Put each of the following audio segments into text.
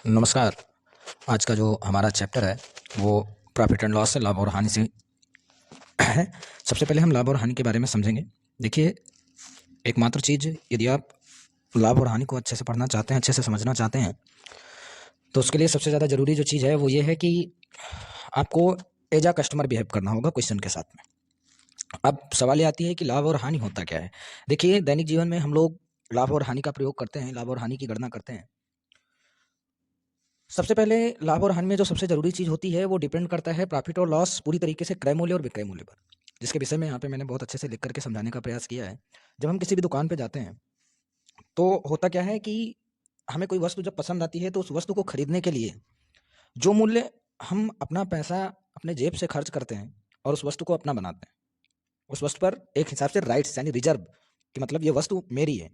नमस्कार। आज का जो हमारा चैप्टर है वो प्रॉफिट एंड लॉस से, लाभ और हानि से है। सबसे पहले हम लाभ और हानि के बारे में समझेंगे। देखिए, एकमात्र चीज़, यदि आप लाभ और हानि को अच्छे से पढ़ना चाहते हैं, अच्छे से समझना चाहते हैं, तो उसके लिए सबसे ज़्यादा ज़रूरी जो चीज़ है वो ये है कि आपको एज आ कस्टमर बिहेव करना होगा क्वेश्चन के साथ में। अब सवाल ये आती है कि लाभ और हानि होता क्या है। देखिए, दैनिक जीवन में हम लोग लाभ और हानि का प्रयोग करते हैं, लाभ और हानि की गणना करते हैं। सबसे पहले लाभ और हानि में जो सबसे ज़रूरी चीज़ होती है वो डिपेंड करता है प्रॉफिट और लॉस पूरी तरीके से क्रय मूल्य और विक्रय मूल्य पर, जिसके विषय में यहाँ पे मैंने बहुत अच्छे से लिख करके समझाने का प्रयास किया है। जब हम किसी भी दुकान पे जाते हैं तो होता क्या है कि हमें कोई वस्तु जब पसंद आती है तो उस वस्तु को खरीदने के लिए जो मूल्य हम अपना पैसा अपने जेब से खर्च करते हैं और उस वस्तु को अपना बनाते हैं, उस वस्तु पर एक हिसाब से राइट्स यानी रिजर्व कि मतलब ये वस्तु मेरी है,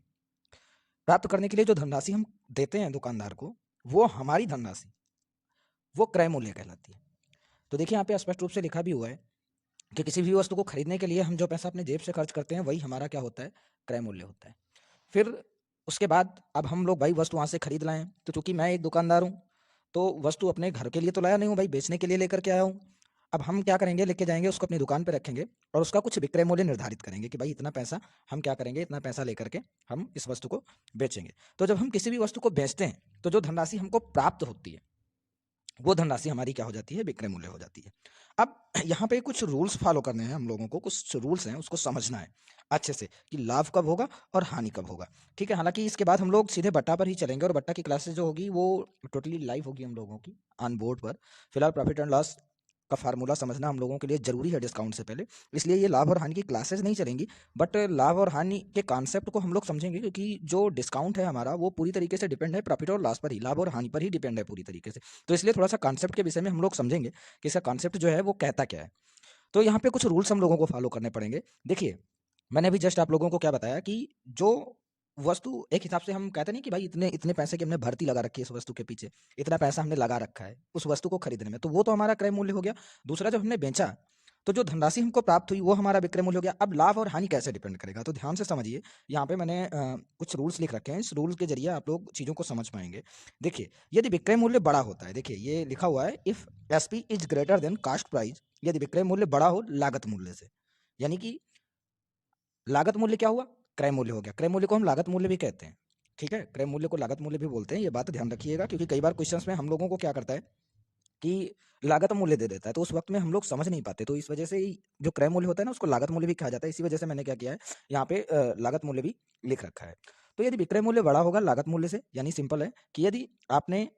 प्राप्त करने के लिए जो धनराशि हम देते हैं दुकानदार को, वो हमारी धनराशि, वो क्रय मूल्य कहलाती है। तो देखिए, यहाँ पे स्पष्ट रूप से लिखा भी हुआ है कि किसी भी वस्तु को खरीदने के लिए हम जो पैसा अपने जेब से खर्च करते हैं वही हमारा क्या होता है, क्रय मूल्य होता है। फिर उसके बाद अब हम लोग भाई वस्तु वहाँ से खरीद लाएं, तो चूंकि मैं एक दुकानदार हूँ तो वस्तु अपने घर के लिए तो लाया नहीं हूँ भाई, बेचने के लिए लेकर के आया हूँ। अब हम क्या करेंगे, लेके जाएंगे उसको अपनी दुकान पे रखेंगे और उसका कुछ विक्रय मूल्य निर्धारित करेंगे कि भाई इतना पैसा हम क्या करेंगे, इतना पैसा लेकर के हम इस वस्तु को बेचेंगे। तो जब हम किसी भी वस्तु को बेचते हैं तो जो धनराशि हमको प्राप्त होती है वो धनराशि हमारी क्या हो जाती है, विक्रय मूल्य हो जाती है। अब यहाँ पे कुछ रूल्स फॉलो करने हैं हम लोगों को, कुछ रूल्स हैं उसको समझना है अच्छे से कि लाभ कब होगा और हानि कब होगा। ठीक है, हालांकि इसके बाद हम लोग सीधे बट्टा पर ही चलेंगे और बट्टा की क्लासेस जो होगी वो टोटली लाइव होगी हम लोगों की ऑन बोर्ड पर। फिलहाल प्रॉफिट एंड लॉस का फार्मूला समझना हम लोगों के लिए जरूरी है डिस्काउंट से पहले, इसलिए ये लाभ और हानि की क्लासेस नहीं चलेंगी। बट लाभ और हानि के कॉन्सेप्ट को हम लोग समझेंगे क्योंकि जो डिस्काउंट है हमारा वो पूरी तरीके से डिपेंड है प्रॉफिट और लॉस पर ही, लाभ और हानि पर ही डिपेंड है पूरी तरीके से। तो इसलिए थोड़ा सा कॉन्सेप्ट के विषय में हम लोग समझेंगे कि इसका कॉन्सेप्ट जो है वो कहता क्या है। तो यहाँ पे कुछ रूल्स हम लोगों को फॉलो करने पड़ेंगे। देखिए, मैंने अभी जस्ट आप लोगों को क्या बताया कि जो वस्तु एक हिसाब से हम कहते नहीं कि भाई इतने इतने पैसे की हमने भर्ती लगा रखी है इस वस्तु के पीछे, इतना पैसा हमने लगा रखा है उस वस्तु को खरीदने में, तो वो तो हमारा क्रय मूल्य हो गया। दूसरा, जब हमने बेचा तो जो धनराशि हमको प्राप्त हुई वो हमारा विक्रय मूल्य हो गया। अब लाभ और हानि कैसे डिपेंड करेगा, तो ध्यान से समझिए। यहाँ पे मैंने कुछ रूल्स लिख रखे हैं, इस रूल के जरिए आप लोग चीज़ों को समझ पाएंगे। देखिए, यदि विक्रय मूल्य बड़ा होता है, देखिए ये लिखा हुआ है, if SP is greater than cost price, यदि विक्रय मूल्य बड़ा हो लागत मूल्य से, यानी कि लागत मूल्य क्या हुआ, क्रय मूल्य हो गया। क्रय मूल्य को हम लागत मूल्य भी कहते हैं। ठीक है, क्रय मूल्य को लागत मूल्य भी बोलते हैं, ये बात ध्यान रखिएगा क्योंकि कई बार क्वेश्चंस में हम लोगों को क्या करता है कि लागत मूल्य दे देता है तो उस वक्त में हम लोग समझ नहीं पाते, तो इस वजह से ही जो क्रय मूल्य होता है ना उसको लागत मूल्य भी कहा जाता है। इसी वजह से मैंने क्या किया है, यहाँ पे लागत मूल्य भी लिख रखा है। तो यदि विक्रय मूल्य बड़ा होगा लागत मूल्य से, यानी सिंपल है कि यदि आपने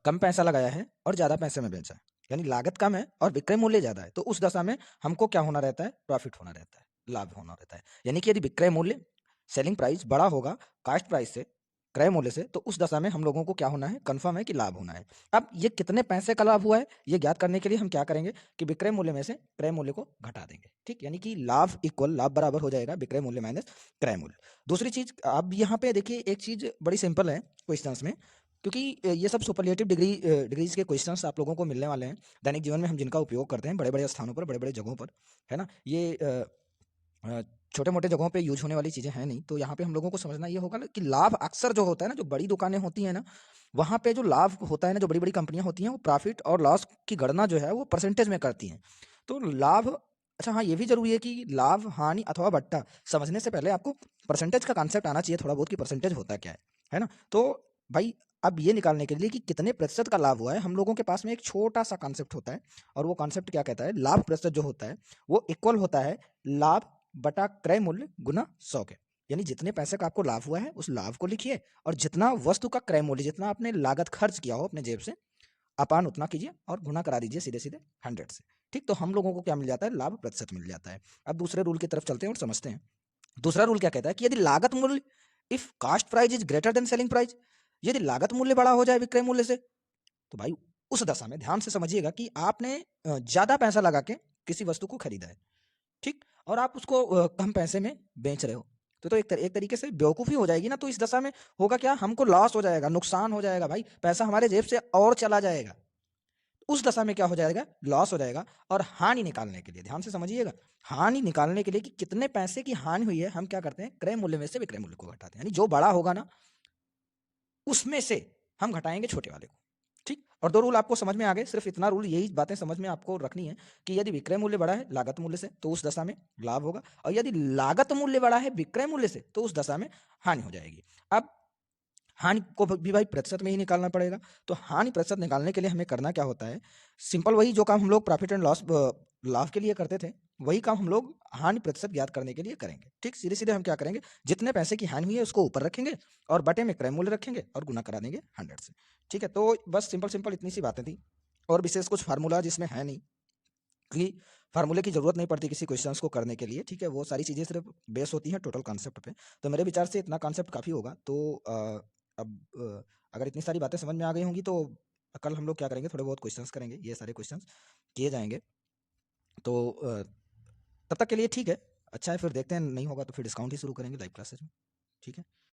कम पैसा लगाया है और ज़्यादा पैसे में बेचा है, यानी लागत कम है और विक्रय मूल्य ज़्यादा है, तो उस दशा में हमको क्या होना रहता है, प्रॉफिट होना रहता है, लाभ होना रहता है। यानी कि यदि विक्रय मूल्य सेलिंग प्राइस बड़ा होगा कास्ट प्राइस से, क्रय मूल्य से, तो उस दशा में हम लोगों को क्या होना है, कंफर्म है कि लाभ होना है। अब ये कितने पैसे का लाभ हुआ है ये ज्ञात करने के लिए हम क्या करेंगे कि विक्रय मूल्य में से क्रय मूल्य को घटा देंगे। ठीक, यानी कि लाभ इक्वल, लाभ बराबर हो जाएगा विक्रय मूल्य माइनस क्रय मूल्य। दूसरी चीज, अब यहाँ पे देखिए एक चीज बड़ी सिंपल है क्वेश्चंस में, क्योंकि ये सब सुपरलेटिव डिग्रीज के क्वेश्चंस आप लोगों को मिलने वाले हैं दैनिक जीवन में, हम जिनका उपयोग करते हैं बड़े बड़े स्थानों पर, बड़े बड़े जगहों पर, है ना। ये छोटे मोटे जगहों पे यूज होने वाली चीज़ें हैं नहीं। तो यहाँ पे हम लोगों को समझना ये होगा ना कि लाभ अक्सर जो होता है ना, जो बड़ी दुकानें होती हैं ना, वहाँ पे जो लाभ होता है ना, जो बड़ी बड़ी कंपनियां होती हैं वो प्रॉफिट और लॉस की गणना जो है वो परसेंटेज में करती हैं। तो लाभ, अच्छा हाँ, ये भी जरूरी है कि लाभ हानि अथवा बट्टा समझने से पहले आपको परसेंटेज का कॉन्सेप्ट आना चाहिए थोड़ा बहुत, कि परसेंटेज होता क्या है ना। तो भाई, अब ये निकालने के लिए कि कितने प्रतिशत का लाभ हुआ है, हम लोगों के पास में एक छोटा सा कॉन्सेप्ट होता है और वो कॉन्सेप्ट क्या कहता है, लाभ प्रतिशत जो होता है वो इक्वल होता है लाभ बटा क्रय मूल्य गुना 100 के। यानी जितने पैसे का आपको लाभ हुआ है उस लाभ को लिखिए और जितना वस्तु का क्रय मूल्य, जितना आपने लागत खर्च किया हो अपने जेब से, अपान उतना कीजिए और गुना करा दीजिए सीधे सीधे 100 से। ठीक, तो हम लोगों को क्या मिल जाता है, लाभ प्रतिशत मिल जाता है। अब दूसरे रूल की तरफ चलते हैं और समझते हैं। दूसरा रूल क्या कहता है कि यदि लागत मूल्य, if cost price is greater than selling price, यदि लागत मूल्य बड़ा हो जाए विक्रय मूल्य से, तो भाई उस दशा में ध्यान से समझिएगा कि आपने ज्यादा पैसा लगा के किसी वस्तु को खरीदा है, ठीक, और आप उसको कम पैसे में बेच रहे हो, तो एक तरीके से बेवकूफ़ी हो जाएगी ना। तो इस दशा में होगा क्या, हमको लॉस हो जाएगा, नुकसान हो जाएगा भाई, पैसा हमारे जेब से और चला जाएगा। उस दशा में क्या हो जाएगा, लॉस हो जाएगा। और हानि निकालने के लिए ध्यान से समझिएगा, हानि निकालने के लिए कि कितने पैसे की हानि हुई है, हम क्या करते हैं, क्रय मूल्य में से विक्रय मूल्य को घटाते हैं। यानी जो बड़ा होगा ना उसमें से हम घटाएंगे छोटे वाले को। ठीक, और 2 रूल आपको समझ में आ गए। सिर्फ इतना रूल, यही बातें समझ में आपको रखनी है कि यदि विक्रय मूल्य बड़ा है लागत मूल्य से तो उस दशा में लाभ होगा, और यदि लागत मूल्य बड़ा है विक्रय मूल्य से तो उस दशा में हानि हो जाएगी। अब हानि को भी भाई प्रतिशत में ही निकालना पड़ेगा। तो हानि प्रतिशत निकालने के लिए हमें करना क्या होता है, सिंपल वही जो काम हम लोग प्रॉफिट एंड लॉस लाभ के लिए करते थे, वही काम हम लोग हानि प्रतिशत ज्ञात करने के लिए करेंगे। ठीक, सीधे सीधे हम क्या करेंगे, जितने पैसे की हानि हुई है उसको ऊपर रखेंगे और बटे में क्रय मूल्य रखेंगे और गुना करा देंगे 100 से। ठीक है, तो बस सिंपल सिंपल इतनी सी बातें थी, और विशेष कुछ फार्मूला जिसमें है नहीं, क्योंकि फार्मूले की जरूरत नहीं पड़ती किसी क्वेश्चंस को करने के लिए। ठीक है, वो सारी चीज़ें सिर्फ बेस होती हैं टोटल कॉन्सेप्ट पे। तो मेरे विचार से इतना कॉन्सेप्ट काफ़ी होगा। तो अब अगर इतनी सारी बातें समझ में आ गई होंगी तो कल हम लोग क्या करेंगे, थोड़े बहुत क्वेश्चंस करेंगे, ये सारे क्वेश्चंस किए जाएंगे। तो तब तक के लिए ठीक है, अच्छा है, फिर देखते हैं, नहीं होगा तो फिर डिस्काउंट ही शुरू करेंगे लाइव क्लासेज में। ठीक है।